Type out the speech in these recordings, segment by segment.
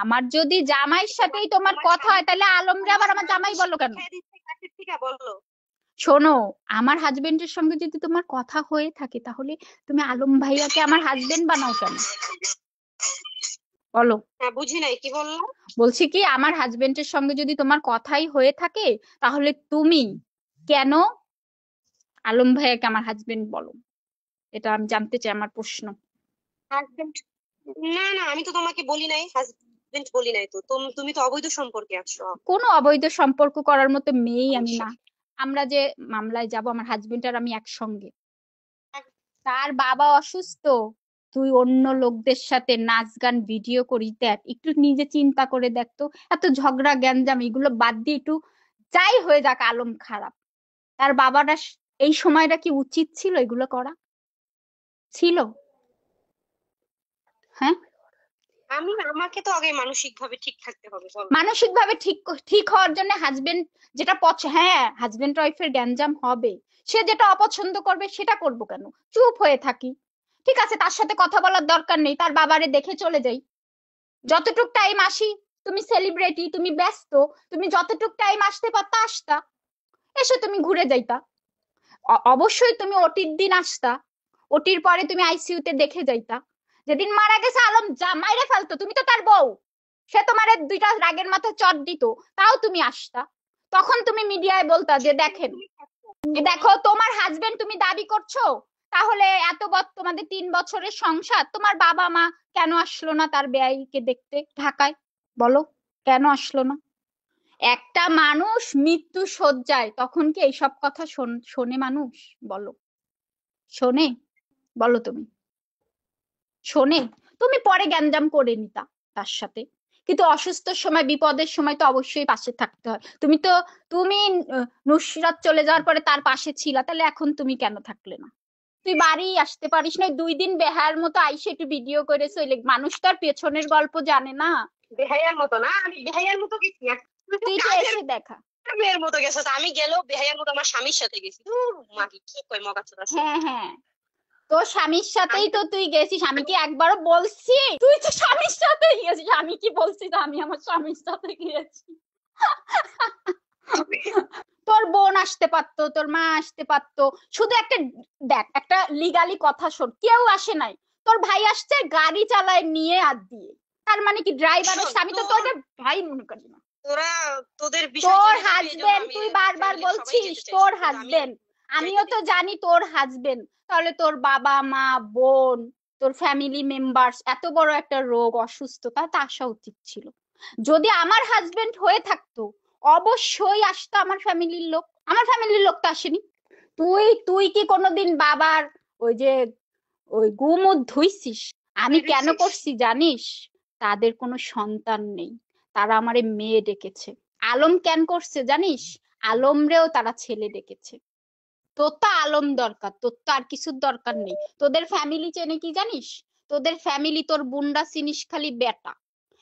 আমার যদি জামাইয়ের সাথেই তোমার কথা হয় তাহলে আলমরে আবার আমার জামাই বলো কেন? শোনো, আমার হাজবেন্ডের সঙ্গে যদি তোমার কথা হয়ে থাকে তাহলে তুমি আলম ভাইয়াকে আমার হাজবেন্ড বানাও কেন বলো? বুঝি নাই, কি বললো? বলছি কি, আমার হাজবেন্ডের সঙ্গে যদি তোমার কথাই হয়ে থাকে তাহলে তুমি কেন আলম ভাইয়াকে আমার হাজবেন্ড বলো? এটা আমি জানতে চাই, আমার প্রশ্ন। হাজবেন্ড? না না, আমি তো তোমাকে বলি নাই হাজবেন্ড, বলি নাই তো। তুমি তো অবৈধ সম্পর্কে আছো। কোনো অবৈধ সম্পর্ক করার মতো মেয়েই আমি না। আমরা যে মামলায় যাব, আমার হাজবেন্ড আর আমি একসঙ্গে। তার বাবা অসুস্থ, তুই অন্য লোকদের সাথে নাচ গান ভিডিও করিস, দেখ একটু নিজে চিন্তা করে দেখ তো। এত ঝগড়া গ্যাঞ্জাম এগুলো বাদ দিয়ে একটু, যাই হয়ে যাক আলম খারাপ, তার বাবাটা এই সময়টা কি উচিত ছিল এগুলো করা? ছিল? হ্যাঁ, আমাকে তো আগে মানসিক ভাবে ঠিক থাকতে হবে, বলো। মানসিক ভাবে ঠিক ঠিক হওয়ার জন্য হাজবেন্ড যেটা হ্যাঁ, হাজবেন্ড ওয়াইফের গ্যাঞ্জাম হবে, সে যেটা অপছন্দ করবে সেটা করব কেন? চুপ হয়ে থাকি, ঠিক আছে, তার সাথে কথা বলার দরকার নেই, তার বাবারে দেখে চলে যাই। যতটুক টাইম আসি, তুমি সেলিব্রিটি, তুমি ব্যস্ত, তুমি যতটুক টাইম আসতে পারতা আসতা, এসে তুমি ঘুরে যাইতা। অবশ্যই তুমি ওটির দিন আসতা, ওটির পরে তুমি আইসিইউতে দেখে যাইতা। যেদিন মারা গেছে আলম মাইরে ফেলতো, তুমি তো তার বউ, সে তোমার দুইটা রাগের মাথায় চট দিত, তাও তুমি আসতা। তখন তুমি মিডিয়ায় বলতা যে দেখেন, দেখো তোমার হাজবেন্ড তুমি দাবি করছো, তাহলে তোমাদের 3 বছরের সংসার, তোমার বাবা মা কেন আসলো না তার বেয়াইকে দেখতে ঢাকায়? বলো, কেন আসলো না? একটা মানুষ মৃত্যু শয্যায়, তখন কি এইসব কথা শোনে মানুষ? বলো, শোনে? বলো তুমি, শোনে? তুমি পরে গ্যাঞ্জাম করে নিতা তার সাথে, কিন্তু অসুস্থর সময় বিপদের সময় তো অবশ্যই পাশে থাকতে হয়। তুমি নুসরাত চলে যাওয়ার পরে তার পাশে ছিলা, তাহলে এখন তুমি কেন থাকলে না? তুই বাড়ি আসতে পারিস না? 2 দিন বেহার মতো আইসে একটু ভিডিও করে চলে, মানুষ তো আর পেছনের গল্প জানে না। বেহাইয়ার মতো না, আমি বেহাইয়ার মতো গেছি না। তুমি তো তুই একটু কাজের এসে দেখা। মেয়ের মতো গেছো। তো আমি গেলেও বেহাইয়ার মতো আমার স্বামীর সাথে গেছি। মাকে কি কই মগাচোদা ছেলে। হ্যাঁ হ্যাঁ, তোর স্বামীর সাথেই আমি তো তুই গেছিস, আমি কি একবারও বলছি তুই তো স্বামীর সাথে গিয়েছিস? আমি কি বলছি যে আমি আমার স্বামীর সাথে গিয়েছি? তোর বোন আসতে পারতো, তোর মা আসতে পারতো, শুধু একটা, দেখ একটা লিগালি কথা শোন, কেউ আসে নাই, তোর ভাই আসছে গাড়ি চালায় নিয়ে হাত দিয়ে, তার মানে কি ড্রাইভারের শোন, আমি তো তোর ভাই মনে করি না। তোরা তোদের বিষয় তোর জেনে যাবে, এই জন্য হাজবেন্ড, আমি তুই বারবার ফ্যামিলির সবাই বলছিস যেতে তোর চাইছি, কিন্তু আমি হাজবেন্ড, যাইতে আমিও তো দিচ্ছি না। জানি তোর হাজবেন্ড, তাহলে তোর বাবা মা বোন, তোর ফ্যামিলি মেম্বার্স এত বড় একটা রোগ অসুস্থতা, তা আসা উচিত ছিল। যদি আমার হাজবেন্ড হয়ে থাকতো অবশ্যই আসতো আমার ফ্যামিলির লোক, আমার ফ্যামিলির লোক তো আসেনি। তুই তুই কি কোনোদিন বাবার ওই যে ওই গুমুখ ধুইছিস? আমি কেন করছি জানিস? তাদের কোনো সন্তান নেই, তারা আমারে মেয়ে ডেকেছে। আলম কেন করছে জানিস? আলমরেও তারা ছেলে ডেকেছে। তোর তো আলম দরকার, তোর তো আর কিছুর দরকার নেই। তোদের ফ্যামিলি চেনে কি জানিস? তোদের ফ্যামিলি, তোর বুনরা চিনিস খালি বেটা,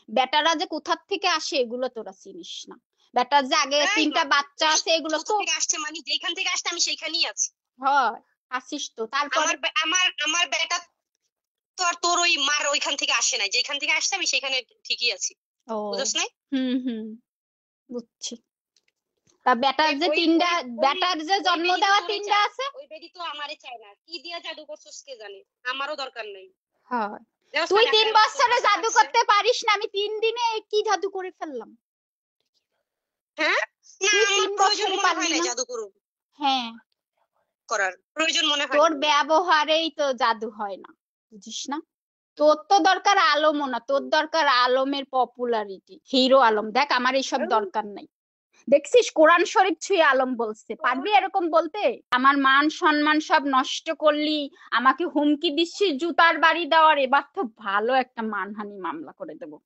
বেটারা যে কোথার থেকে আসে এগুলো তোরা চিনিস না। বেটার যে আগে এই 3টা বাচ্চা আছে এগুলো কোথা তো থেকে আসছে, মানে যেখান থেকে আসছে আমি সেইখানেই আছি। হয়, আসিস তো তারপরে। আমার বেটা তো আর তোর ওই মার ওইখান থেকে আসে নাই, যেখান থেকে আসছে আমি সেখানে ঠিকই আছি। ও, বুঝছ নাই? হুম হুম, বুঝছি। তা বেটার ওই যে ওই তিনটা, ওই ওই বেটার যে ওই জন্ম বেডি তো দেওয়া তোরে 3টা চায়, আছে। ওই বেডি তো আমারে চায় না। কি দিয়া জাদু করছিস কে জানে, আমারও দরকার নেই। হয়, দেওস তুই মানে একটা 3 বছরে কুত্তার সাথে জাদু আসছে। করতে পারিস না, আমি 3 দিনে কি জাদু করে ফেললাম? হ্যাঁ, না তুই আমার তিন প্রয়োজন বছরে মনে হয় পারলি না না? জাদু করুন, হ্যাঁ, করার প্রয়োজন মনে হয় না তোর আমার। ব্যবহারেই তো জাদু হয় না, বুঝিস না? তোর তো দরকার আলমও না, তোর দরকার আলমের পপুলারিটি, হিরো আলম। দেখ আমার এইসব দরকার নাই। দেখছিস কোরআন শরীফ ছুঁয়ে আলম বলছে, পারবি এরকম বলতে? আমার মান সম্মান সব নষ্ট করলি, আমাকে হুমকি দিচ্ছিস জুতার বাড়ি দেওয়ার, এবার তো ভালো একটা মানহানি মামলা করে দেবো।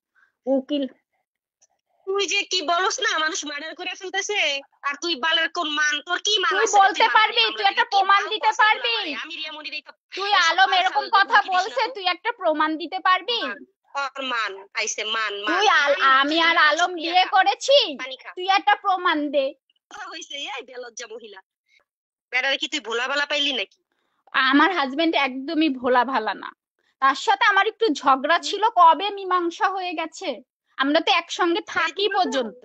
উকিল, তুই যে কি বলস না, মানুষ মার্ডার করে ফেলতেছে, আর তুই বালের কোন মান, তোর কি মান তুই আছে রে? তুই বলতে মানহানি পারবি? মামলা তুই দিবি? একটা কি প্রমাণ বাল দিতে কস এগুলো পারবি? আমারে? আমি রিয়ামণির এই তো তুই এসব আলম মাল এরকম ফাল কথা হুমকি দিস না বলছে, তো। তুই একটা প্রমাণ দিতে পারবি? মান, তোর মান আইছে, মান মান তুই মান আমি আর দুনিয়া তো আলম শুকিয়ে বিয়ে খা, করেছি, পানি খা। তুই একটা প্রমাণ দে। কথা হইছে, এই বেলজ্জা মহিলা। বেটারে কি তুই ভোলা ভালা পাইলি নাকি? আমার হাজবেন্ড একদমই ভোলা ভালা না, তার সাথে আমার একটু ঝগড়া ছিল, কবে মীমাংসা হয়ে গেছে। আমরা তো একসঙ্গে থাকি এই জন্য তো পর্যন্ত।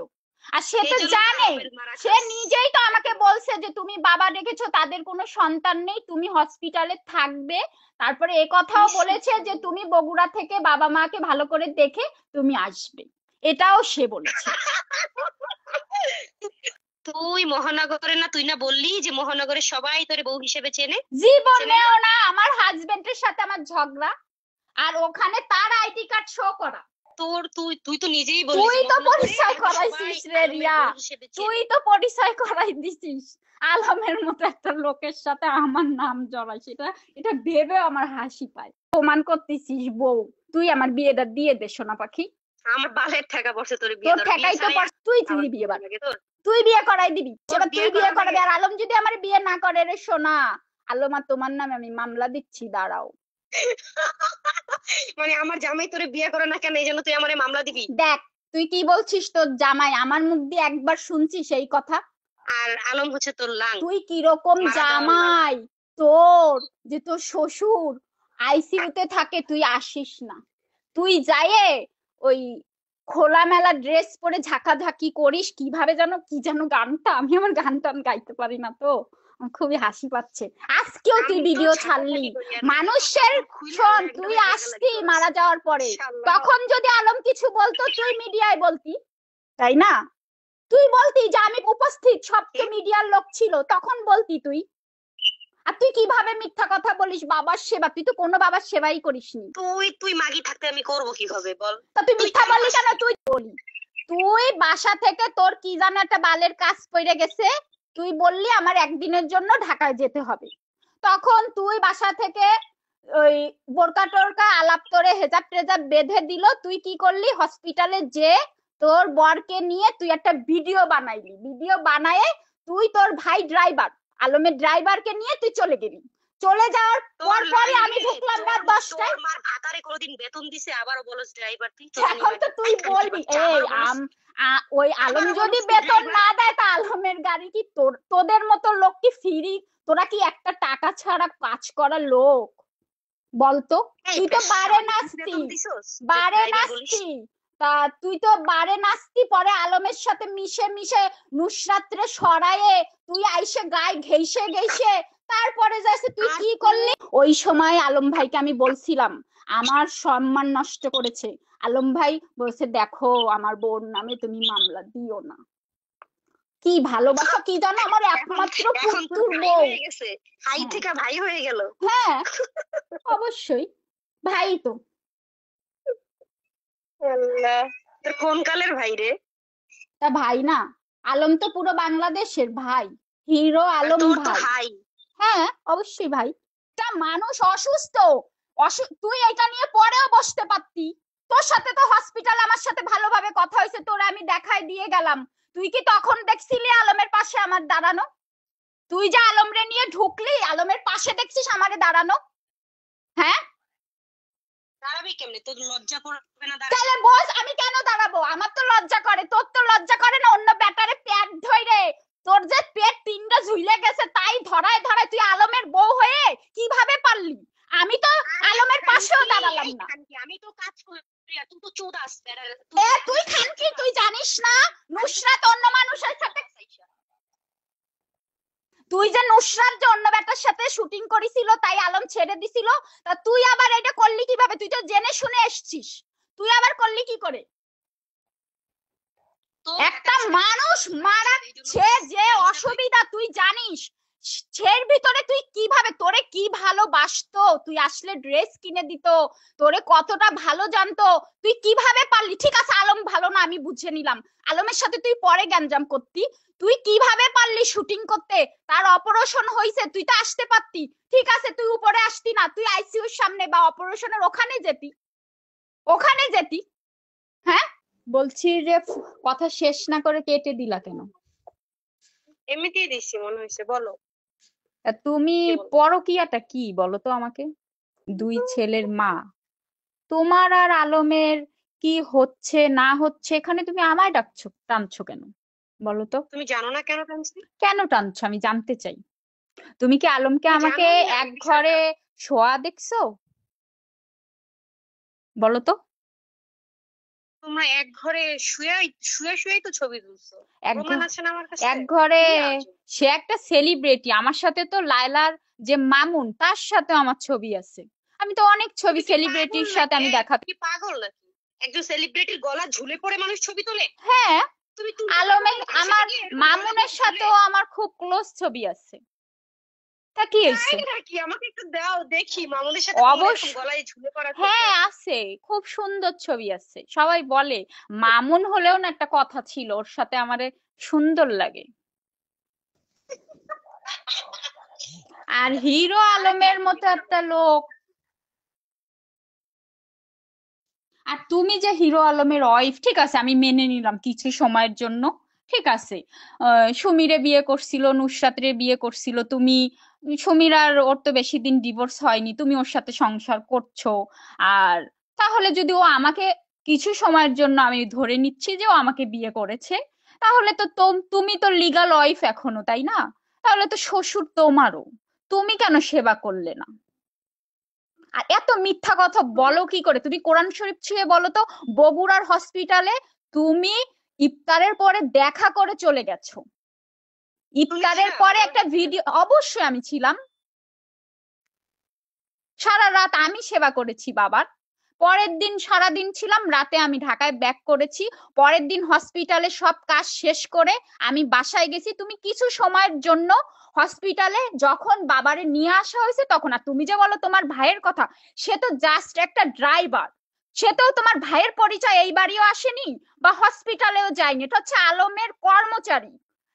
আর সে এই তো জন্য তো জানে, আমের মারা সে খাস। নিজেই তো আমাকে বলছে যে তুমি বাবা রেখেছো, তাদের কোনো সন্তান নেই, তুমি হসপিটালে থাকবে। তারপরে এ কথাও ইস, বলেছে যে তুমি বগুড়া থেকে বাবা মাকে ভালো করে দেখে তুমি আসবে, এটাও সে বলেছে। তুই মহানগরে না, তুই না বললি যে মহানগরে সবাই তোরে বউ হিসেবে চেনে? চেনে না? জীবনেও না, আমার হাজবেন্ডের সাথে আমার ঝগড়া, আর ওখানে তার আইডি কার্ড শো করা। তুই তুই তো নিজেই বললি তুই যে তো মহানগরে পরিচয় নাকি করাইছিস সবাই রে আলমের রিয়া, বউ হিসেবে তুই চেনে। তো পরিচয় করাই দিছিস আলমের মতো একটা লোকের সাথে আমার নাম জড়াই, সেটা এটা ভেবে আমার হাসি পায়। প্রমাণ করতেছিস বউ, তুই আমার বিয়েটা দিয়ে দে সোনা পাখি। আমার বালের ঠেকা পড়ছে তোর বিয়ে তোর দেওয়ার, বিয়ে ঠেকাই তো ছাড়াই পড়, তুই আমার দিবি এবার, লাগে তোর। তুই বিয়ে করাই দিবি তোর এবার, তুই বিয়ে বিয়ে করার করাবি। লাগে। আর আলম যদি আমার বিয়ে না করে রে সোনা, আলম আর তোমার নামে আমি মামলা দিচ্ছি, দাঁড়াও। মানে আমার জামাই তোরে বিয়ে করে না কেন, এই জন্য তুই আমারে মামলা দিবি? দেখ, তুই কি বলছিস তোর জামাই, আমার মুখ দিয়ে একবার শুনছিস এই কথা? আর আলম হচ্ছে তোর লাং, তুই কিরকম মারা দেওয়ার লাং। জামাই তোর, যে তোর শ্বশুর আইসিইউতে থাকে তুই আসিস না, তুই যায়ে ওই খোলামেলা ড্রেস পরে ঝাঁকাঝাঁকি করিস, কিভাবে যেন কি যেন গানটা, আমি আমার গান টান গাইতে পারি না তো, আমার খুবই হাসি পাচ্ছে। আজকেও তুই আমি তো ভিডিও ছাড়লি ঝাঁকাঝাঁকি করি আর মানুষের, খুইলা শোন আমার তুই একদম জায়গা আসতি লাগবে। মারা যাওয়ার পরে, ইনশাআল্লাহ। তখন যদি আলম কিছু বলতো তুই মিডিয়ায় বলতি, তাই না? তুই বলতি যে আমি উপস্থিত, সব তো মিডিয়ার লোক ছিল, তখন বলতি তুই। আর তুই কিভাবে মিথ্যা কথা বলিস বাবার সেবা, তুই তো কোনো বাবার সেবাই করিসনি। তুই তুই মাগি থাকতে আমি করব কিভাবে বল? তা তুই তুই মিথ্যা বললি থাকস। কেন? তুই বলি, তুই বাসা থেকে তোর কি যেন একটা বালের কাজ পড়ে গেছে, তুই বললি আমার একদিনের জন্য ঢাকায় যেতে হবে, তখন তুই বাসা থেকে ওই বোরকা টোরকা আলাপ করে হেজাব টেজাব বেঁধে দিল, তুই কি করলি হসপিটালে যে তোর বরকে নিয়ে তুই একটা ভিডিও বানাইলি, ভিডিও বানায়ে তুই তোর ভাই ড্রাইভার আলমের ড্রাইভারকে নিয়ে তুই চলে গেলি, চলে যাওয়ার পর পরে আমি ঢুকলাম রাত 10টায়। তোর মার ভাতারে কোনোদিন বেতন দিছে আবারও বলস ড্রাইভার? তুই তো এখন তো তুই বলবি এই ওই আলম আবারও যদি বলস বেতন ড্রাইভার। না দেয় তা আলমের গাড়ি কি তোদের মতো লোক কি ফ্রি? তোরা কি একটা টাকা ছাড়া কাজ করা লোক বলতো? তুই তো বারে নাচতি, বেতন দিছস বারে ড্রাইভার বলিস? নাচতি, তা তুই তো বারে নাচতি, পরে আলমের সাথে মিশে মিশে নুসরাতরে সরায়ে তুই আইসে গায়ে ঘেইসে ঘেইসে তারপরে যাইছে তুই কি করলি? ওই সময় আলম ভাইকে আমি বলছিলাম আমার সম্মান নষ্ট করেছে, আলম ভাই বলছে দেখো আমার বোন নামে তুমি মামলা দিও না। কি ভালোবাসা কি জানো আমার একমাত্র এখন তোর পুত্তুর ভাই বউ। হয়ে গেছে, ভাই হ্যাঁ থেকে ভাই হয়ে গেল। হ্যাঁ, অবশ্যই ভাই তো। আল্লাহ, তোর কোন কালের ভাই রে? তা ভাই না, আলম তো পুরো বাংলাদেশের ভাই, হিরো আর আলম তোর তো ভাই। হাই। হ্যাঁ অবশ্যই ভাই। তা মানুষ অসুস্থ, তুই এটা নিয়ে পরেও বসতে পারতি, তোর সাথে তো হসপিটাল আমার সাথে ভালোভাবে কথা হয়েছে, তোরা আমি দেখাই দিয়ে গেলাম, তুই কি তখন দেখছিলি আলমের পাশে আমার দাঁড়ানো? তুই যে আলমরে নিয়ে ঢুকলি আলমের পাশে দেখছিস আমারে দাঁড়ানো? হ্যাঁ, দাঁড়াবি কেমনে? তোর লজ্জা করবে না? তাহলে বস আমি কেন দাঁড়াবো? আমার তো লজ্জা করে, তোর তো লজ্জা করে না? অন্য ব্যাটারে পেট ধরে, তোর যে পেট তিনটা ঝুলে গেছে তাই ধরায় ধরায় তুই আলমের বউ হয়ে কিভাবে পারলি? আমি তো আলমের পাশেও দাঁড়ালাম না। আমি তো কাজ করি আর তুই তো চোদাস। তুই খানকি, তুই জানিস না নুসরাত অন্য মানুষের সাথে, তুই যে নুসরাত যে অন্য ব্যাটার সাথে শুটিং করেছিল তাই আলম ছেড়ে দিছিল, তা তুই আবার এটা করলি কিভাবে? তুই তো জেনে শুনে এসছিস, তুই আবার করলি কি করে? একটা মানুষ মারা, সে যে অসুবিধা তুই জানিস, সের ভিতরে তুই কিভাবে, তোরে কি ভালোবাসতো, তুই আসলে ড্রেস কিনে দিত, তোরে কতটা ভালো জানতো, তুই কিভাবে পারলি? ঠিক আছে আলম ভালো না আমি বুঝে নিলাম, আলমের সাথে তুই পরে গ্যাঞ্জাম করতি, তুই কিভাবে পারলি শুটিং করতে? তার অপারেশন হয়েছে তুই তো আসতে পারতি, ঠিক আছে তুই উপরে আসতি না, তুই আইসিইউর সামনে বা অপারেশনের ওখানে যেতি, ওখানে যেতি। হ্যাঁ, বলছি যে কথা শেষ না করে কেটে দিলা কেন? এমনিতেই দিচ্ছি মনে হয়েছে, বলো। তুমি পরকীয়াটা কি বলো তো আমাকে? দুই ছেলের মা, তোমার আর আলমের কি হচ্ছে না হচ্ছে এখানে তুমি আমায় ডাকছো, টানছো কেন বলো তো? তুমি জানো না কেন টানছি? কেন টানছো আমি জানতে চাই। তুমি কি আলমকে তুমি আমাকে জানোই না এক এই ঘরে বিষয়টা। শোয়া দেখছো বলো তো? তোমরা এক ঘরে শুয়ে শুয়ে শুয়েই তো ছবি তুলছো, এক প্রমাণ ঘ- আছে না আমার কাছে? এক ঘরে কি আজব! সে একটা সেলিব্রিটি, আমার সাথে তো লায়লার যে মামুন তার সাথে আমার ছবি আছে। আমি তো অনেক ছবি তুমি কি পাগল সেলিব্রিটির সাথে নাকি? আমি দেখা। তুমি কি পাগল নাকি? একজন সেলিব্রিটির গলা ঝুলে পড়ে মানুষ ছবি তোলে? হ্যাঁ, তুমি তুলতে পারবে আলমের না পাশে আমার থেকে এরকম গলা মামুনের ঝুলে? সাথেও আমার খুব ক্লোজ ছবি আছে, তা কি হয়েছে? তাই নাকি? আমাকে একটু দাও দেখি মামুনের সাথে তোমার এরকম অবশ্য গলায় ঝুলে পড়া ছবি হ্যাঁ আছে। আছে, খুব সুন্দর ছবি আছে। সবাই বলে মামুন হলেও না একটা কথা ছিল, ওর সাথে আমারে সুন্দর লাগে। আর হিরো আরে আলমের দেখো মতো এটা একটা লোক, আর তুমি যে হিরো আলমের ওয়াইফ, ঠিক আছে আমি মেনে নিলাম কিছু সময়ের জন্য, ঠিক আছে। সুমিরে বিয়ে করছিল, নুসরাত রে বিয়ে করছিল তুমি। সুমির আর ওর তো বেশি দিন ডিভোর্স হয়নি, তুমি ওর সাথে সংসার করছো। আর তাহলে যদি ও আমাকে কিছু সময়ের জন্য, আমি ধরে নিচ্ছি যে ও আমাকে বিয়ে করেছে, তাহলে তো তুমি তো লিগাল ওয়াইফ এখনো, তাই না? তাহলে তো শ্বশুর তোমারও, তুমি কেন সেবা করলে না? আর এত মিথ্যা কথা বলো কি করে? তুমি কোরআন শরীফ ছুঁয়ে বলো তো, বগুড়ার হসপিটালে তুমি ইফতারের পরে দেখা করে চলে গেছো। তুমি ইফতারের ছিলা পরে আমার? একটা ভিডিও, অবশ্যই আমি ছিলাম, সারা রাত আমি সেবা করেছি বাবার। পরের দিন সারাদিন ছিলাম, রাতে আমি ঢাকায় ব্যাক করেছি। পরের দিন হসপিটালে সব কাজ শেষ করে আমি বাসায় গেছি। তুমি কিছু সময়ের জন্য হসপিটালে যখন বাবারে নিয়ে আসা হয়েছে তখন। আর তুমি যে বলো তোমার ভাইয়ের কথা, সে তো জাস্ট একটা ড্রাইভার, সে তো তোমার ভাইয়ের পরিচয় এই বাড়িও আসেনি বা হসপিটালেও যায়নি, এটা হচ্ছে আলমের কর্মচারী,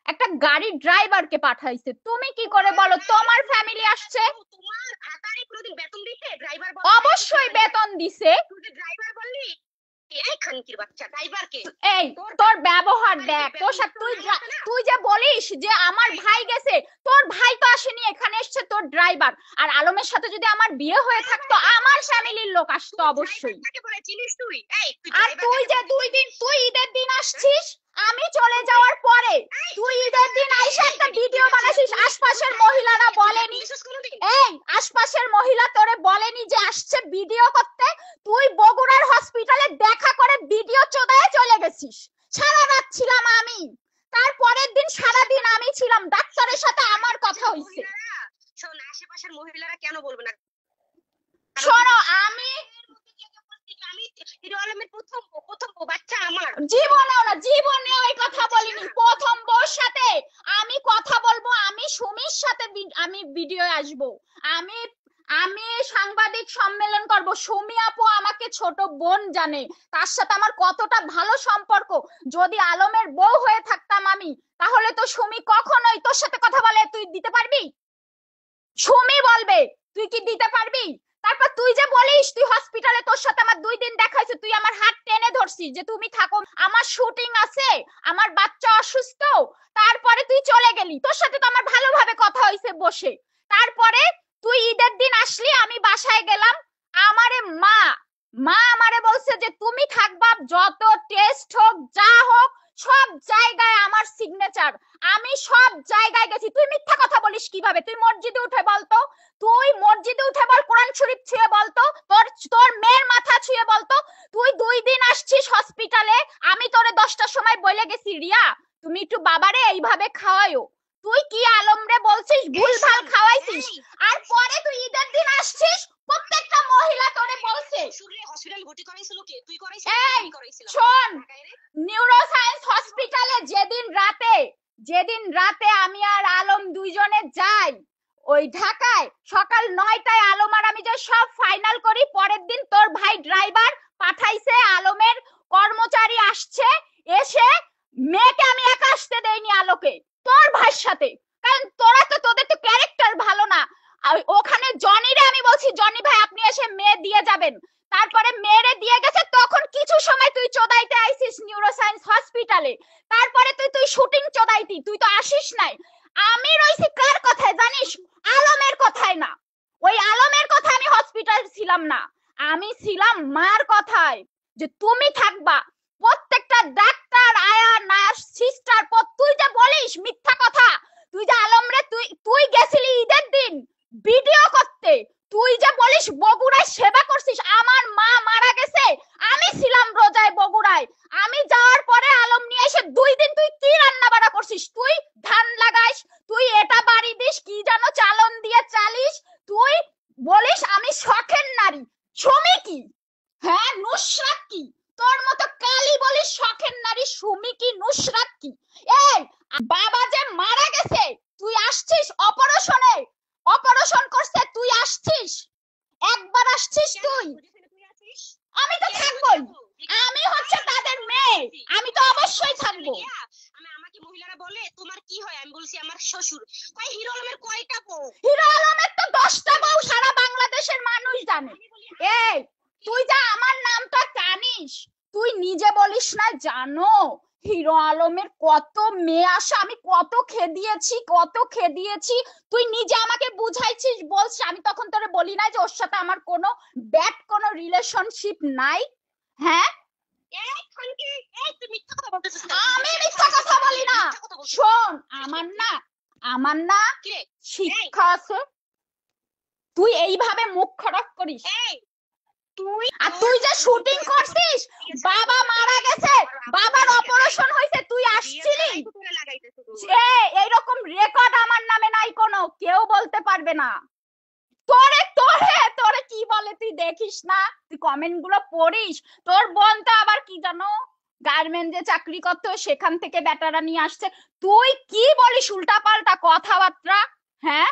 একটা গাড়ির ড্রাইভারকে পাঠাইছে। তুমি কি করে তোমার বলো ভাই তোমার কোনোদিন ফ্যামিলি বেতন আসছে? তোমার ভাতারে কোনোদিন বেতন দিছে? ড্রাইভার বলতে অবশ্যই বেতন দিছে। তুই যে ড্রাইভার বললি, এই খানকির বাচ্চা ড্রাইভার কে? এই তোর তোর ব্যবহার ভাই দেখ, তোর বেতন সাথে তোর ভাই আছে না? তুই যে বলিস যে আমার এই, ভাই গেছে, তোর ভাই তো আসেনি, এখানে এসছে তোর ড্রাইভার। আর আলমের সাথে যদি আমার বিয়ে হয়ে থাকতো, আমার ফ্যামিলির লোক আসতো তুই ড্রাইভার অবশ্যই। কাকে বলে চিনিস তুই? এই তুই আর ড্রাইভার তুই কাকে যে বলে দুই চিনিস? দিন, তুই ঈদের দিন হ্যাঁ? আসছিস, আমি চলে যাওয়ার পরে তুই ঈদের দিন আইসা একটা ভিডিও বানাইছিস, আশপাশের মহিলারা বলেনি? এই আশপাশের মহিলা তোরে বলেনি যে আসছে ভিডিও করতে? তুই বগুড়ার হসপিটালে দেখা করে ভিডিও চোদায় চলে গেছিস। সারা রাত ছিলাম আমি, তারপরের দিন সারাদিন আমি ছিলাম, ডাক্তারের সাথে আমার কথা হইছে। শোন, আশেপাশের মহিলারা কেন বলবে না? শোনো, আমি আমি হিরো আলমের প্রথম প্রথম বাচ্চা আমার। জীবনেও না, জীবনেও এই কথা বলিনি। প্রথম বউর সাথে আমি কথা বলবো, আমি সুমির সাথে আমি ভিডিও আসবো, আমি আমি সাংবাদিক সম্মেলন করব। সুমি আপু আমাকে ছোট বোন জানে, তার সাথে আমার কতটা ভালো সম্পর্ক। যদি আলমের বউ হয়ে থাকতাম আমি, তাহলে তো সুমি কখনোই তোর সাথে কথা বলে তুই দিতে পারবি? সুমি বলবে, তুই কি দিতে পারবি? তারপর তুই যে বলিস তুই হসপিটালে, তোর সাথে আমার 2 দিন দেখা হয়েছে, তুই আমার হাত টেনে ধরছিস যে তুমি থাকো, আমার শুটিং আছে, আমার বাচ্চা অসুস্থ, তারপরে তুই চলে গেলি। তোর সাথে তো আমার ভালোভাবে কথা হয়েছে বসে। তারপরে তুই ঈদের দিন আসলি, আমি বাসায় গেলাম, আমারে মা মা আমারে বলছে যে তুমি থাকবা, যত টেস্ট হোক যা হোক সব জায়গায় আমার সিগনেচার, আমি সব জায়গায় গেছি। তুই মিথ্যা কথা বলিস কিভাবে? তুই মসজিদে উঠে বলতো, তুই মসজিদে উঠে বল, কোরআন শরীফ ছুঁয়ে বলতো, তোর তোর মেয়ের মাথা ছুঁয়ে বলতো। তুই 2 দিন আসছিস হসপিটালে, আমি তোরে 10টার সময় বলে গেছি রিয়া তুমি একটু বাবারে এইভাবে খাওয়াইও। তুই কি আলমরে বলছিস ভুলভাল খাওয়াইছিস, আর পরে তুই ঈদের দিন আসছিস, প্রত্যেকটা মহিলা তোরে বলছে। হসপিটাল ভর্তি করাইছিল কে? তুই এই করাইছিস? শোন, নিউরোসায়েন্স হসপিটালে যেদিন রাতে আমি আর আলম দুইজনে যাই ওই ঢাকায়, সকাল 9টায় আলম আর আমি যে সব ফাইনাল করি, পরের দিন তোর ভাই ড্রাইভার পাঠাইছে, আলমের কর্মচারী আসছে, এসে মেয়েকে আমি একা আসতে দেইনি আলোকে, তোর ভাইয়ের সাথে। কারণ তোদের তো ক্যারেক্টার ভালো না। আর ওখানে জনিরে আমি বলছি জনি ভাই আপনি এসে মেয়ে দিয়ে যাবেন, তারপরে মেয়েরে দিয়ে গেছে। তখন কিছু সময় তুই চোদাইতে আইছিস নিউরোসায়েন্স হসপিটালে, তারপরে তুই শুটিং চোদাইতি, তুই তো আসিস নাই। আমি রইছি কার কথায় জানিস? আলমের কথায় না। ওই আলমের কথায় আমি হসপিটাল ছিলাম না, আমি ছিলাম মার কথায়, যে তুমি থাকবা। প্রত্যেকটা ডাক্তার, আয়া, নার্স, সিস্টার, তুই যে বলিস মিথ্যা কথা, তুই যে আলমরে তুই তুই গেছিলি ঈদের দিন ভিডিও করতে, তুই যে বলিস বগুড়ায় সেবা করছিস, আমার মা মারা গেছে, আমি ছিলাম রোজায় বগুড়ায়, আমি যাওয়ার পরে আলম নিয়ে এসে 2 দিন তুই কি রান্না বাড়া করছিস? তুই ধান লাগাইস, তুই এটা বাড়ি দিস, কি যেন চালন দিয়ে চালিস, তুই বলিস আমি শখের নারী। সুমি কি? হ্যাঁ, নুসরাত কি? তোর মতো কালি বলিস শখের নারী, সুমি কি নুসরাত কি? এই বাবা যে মারা গেছে, তুই আসছিস অপারেশনে, অপারেশন করছে, তুই আসছিস, একবার আসছিস তুই? আমি তো থাকবোই, আমি হচ্ছে তাদের মেয়ে, আমি তো অবশ্যই থাকবো। আমাকে মহিলারা বলে তোমার কি হয়, আমি বলছি আমার শ্বশুর। কয় হিরো আলমের কয়টা বউ? হিরো আলমের তো 10টা বউ সারা বাংলাদেশের মানুষ জানে। এই তুই যা আমার নামটা জানিস, তুই নিজে বলিস না জানো হিরো আলমের কত মেয়ে আসে, আমি কত খেদিয়েছি, কত খেদিয়েছি, তুই নিজে আমাকে বুঝাইছিস, বলছিস, আমি তখন তোরে বলি না যে ওর সাথে আমার কোনো ব্যাড কোনো রিলেশনশিপ নাই? হ্যাঁ, তুই মিথ্যা কথা বলতেছিস না। আমি মিথ্যা কথা বলি না। শোন, আমার না কিরে? শিক্ষা আছে, তুই এইভাবে মুখ খারাপ করিস? আর তুই যে শুটিং করছিস, বাবা মারা গেছে, বাবার অপারেশন হয়েছে, তুই আসছিলি? এইরকম রেকর্ড আমার নামে নাই কোনো, কেউ বলতে পারবে না। তোরে তোরে তোরে কি বলে তুই দেখিস না? তুই কমেন্ট গুলো পড়িস? তোর বোন তো আবার কি জানো গার্মেন্টে চাকরি করতো, সেখান থেকে বেটারা নিয়ে আসছে, তুই কি বলিস উল্টা পাল্টা কথাবার্তা? হ্যাঁ,